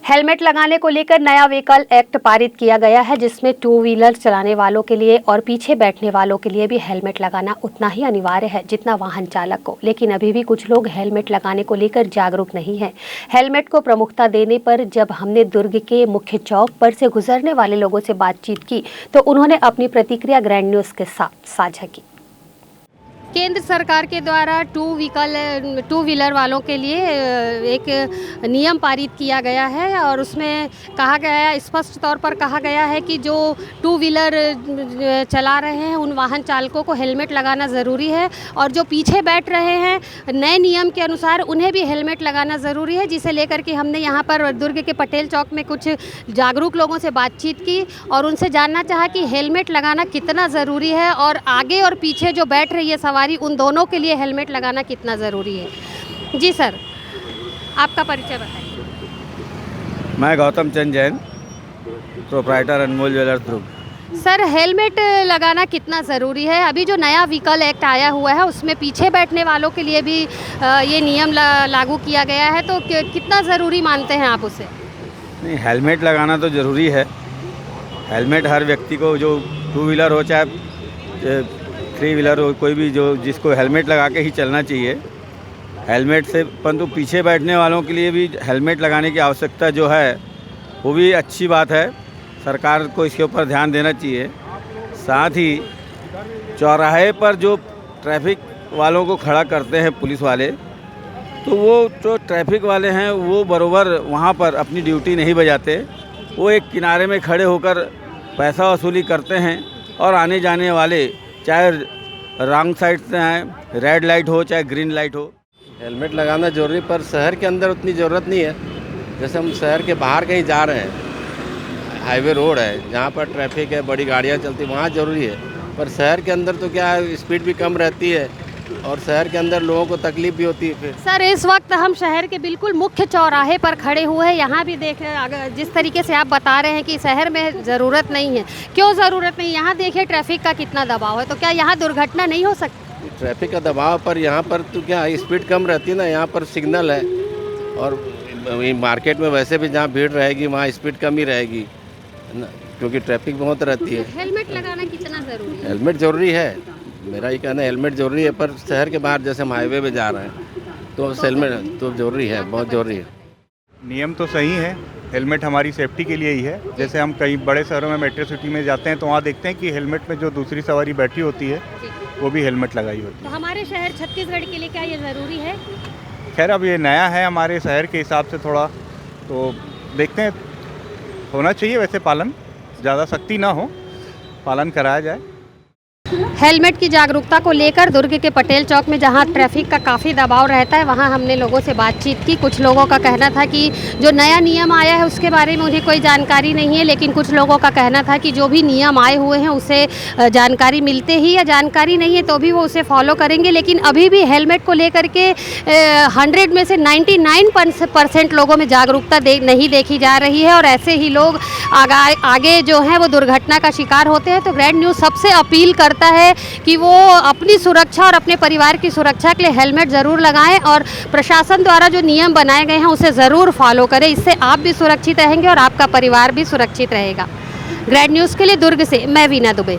Helmet लगाने को लेकर नया व्हीकल एक्ट पारित किया गया है, जिसमें टू व्हीलर चलाने वालों के लिए और पीछे बैठने वालों के लिए भी हेलमेट लगाना उतना ही अनिवार्य है जितना वाहन चालक को। लेकिन अभी भी कुछ लोग हेलमेट लगाने को लेकर जागरूक नहीं हैं। हेलमेट को प्रमुखता देने पर जब हमने दुर्ग के मुख्य चौक पर से गुजरने वाले लोगों से बातचीत की तो उन्होंने अपनी प्रतिक्रिया ग्रैंड न्यूज़ के साथ साझा की। केंद्र सरकार के द्वारा टू व्हीलर वालों के लिए एक नियम पारित किया गया है और उसमें कहा गया है, स्पष्ट तौर पर कहा गया है कि जो टू व्हीलर चला रहे हैं उन वाहन चालकों को हेलमेट लगाना ज़रूरी है और जो पीछे बैठ रहे हैं नए नियम के अनुसार उन्हें भी हेलमेट लगाना ज़रूरी है, जिसे लेकर के हमने यहाँ पर दुर्ग के पटेल चौक में कुछ जागरूक लोगों से बातचीत की और उनसे जानना चाहा कि हेलमेट लगाना कितना ज़रूरी है और आगे और पीछे जो बैठ रही है सवारी उन दोनों के लिए हेलमेट लगाना कितना ज़रूरी है। जी सर, आपका परिचय बताइए। मैं गौतम चंद जैन, प्रोप्राइटर अनमोल ज्वेलर्स दुर्ग। सर, हेलमेट लगाना कितना ज़रूरी है? अभी जो नया व्हीकल एक्ट आया हुआ है उसमें पीछे बैठने वालों के लिए भी ये नियम लागू किया गया है, तो कितना ज़रूरी मानते हैं आप उसे? नहीं, हेलमेट लगाना तो ज़रूरी है। हेलमेट हर व्यक्ति को, जो टू व्हीलर हो चाहे थ्री व्हीलर हो, कोई भी जो जिसको हेलमेट लगा के ही चलना चाहिए। हेलमेट से परंतु पीछे बैठने वालों के लिए भी हेलमेट लगाने की आवश्यकता जो है वो भी अच्छी बात है। सरकार को इसके ऊपर ध्यान देना चाहिए। साथ ही चौराहे पर जो ट्रैफिक वालों को खड़ा करते हैं पुलिस वाले, तो वो जो ट्रैफिक वाले हैं वो बरोबर वहाँ पर अपनी ड्यूटी नहीं बजाते। वो एक किनारे में खड़े होकर पैसा वसूली करते हैं और आने जाने वाले चाहे रॉन्ग साइड से आए, रेड लाइट हो चाहे ग्रीन लाइट हो। हेलमेट लगाना जरूरी, पर शहर के अंदर उतनी ज़रूरत नहीं है। जैसे हम शहर के बाहर कहीं जा रहे हैं, हाईवे रोड है जहाँ पर ट्रैफिक है, बड़ी गाड़ियाँ चलती, वहाँ ज़रूरी है। पर शहर के अंदर तो क्या है, स्पीड भी कम रहती है और शहर के अंदर लोगों को तकलीफ भी होती है। फिर सर, इस वक्त हम शहर के बिल्कुल मुख्य चौराहे पर खड़े हुए हैं। यहाँ भी देख जिस तरीके से आप बता रहे हैं कि शहर में ज़रूरत नहीं है, क्यों ज़रूरत नहीं? यहाँ देखिए ट्रैफिक का कितना दबाव है, तो क्या यहाँ दुर्घटना नहीं हो सकती? ट्रैफिक का दबाव पर यहाँ पर तो क्या स्पीड कम रहती है ना, यहाँ पर सिग्नल है और मार्केट में वैसे भी जहाँ भीड़ रहेगी वहाँ स्पीड कम ही रहेगी ना, क्योंकि ट्रैफिक बहुत रहती है। हेलमेट लगाना कितना ज़रूरी है? हेलमेट ज़रूरी है, मेरा ये कहना है हेलमेट ज़रूरी है। पर शहर के बाहर जैसे हम हाईवे पे जा रहे हैं तो हेलमेट तो ज़रूरी है, बहुत ज़रूरी है। नियम तो सही है, हेलमेट हमारी सेफ्टी के लिए ही है। जैसे हम कई बड़े शहरों में मेट्रो सिटी में जाते हैं तो वहाँ देखते हैं कि हेलमेट में जो दूसरी सवारी बैठी होती है वो भी हेलमेट लगाई होती है। तो हमारे शहर छत्तीसगढ़ के लिए क्या ये ज़रूरी है? खैर, अब ये नया है हमारे शहर के हिसाब से थोड़ा, तो देखते हैं। होना चाहिए वैसे पालन, ज़्यादा सख्ती ना हो, पालन कराया जाए। हेलमेट की जागरूकता को लेकर दुर्ग के पटेल चौक में जहां ट्रैफिक का काफ़ी दबाव रहता है वहां हमने लोगों से बातचीत की। कुछ लोगों का कहना था कि जो नया नियम आया है उसके बारे में उन्हें कोई जानकारी नहीं है, लेकिन कुछ लोगों का कहना था कि जो भी नियम आए हुए हैं उसे जानकारी मिलते ही या जानकारी नहीं है तो भी वो उसे फॉलो करेंगे। लेकिन अभी भी हेलमेट को लेकर के 100 में से 99% लोगों में जागरूकता नहीं देखी जा रही है और ऐसे ही लोग आगे जो हैं वो दुर्घटना का शिकार होते हैं। तो ग्रैंड न्यूज़ सबसे अपील करता है कि वो अपनी सुरक्षा और अपने परिवार की सुरक्षा के लिए हेलमेट ज़रूर लगाएं और प्रशासन द्वारा जो नियम बनाए गए हैं उसे ज़रूर फॉलो करें। इससे आप भी सुरक्षित रहेंगे और आपका परिवार भी सुरक्षित रहेगा। ग्रैंड न्यूज़ के लिए दुर्ग से मैं वीना दुबे।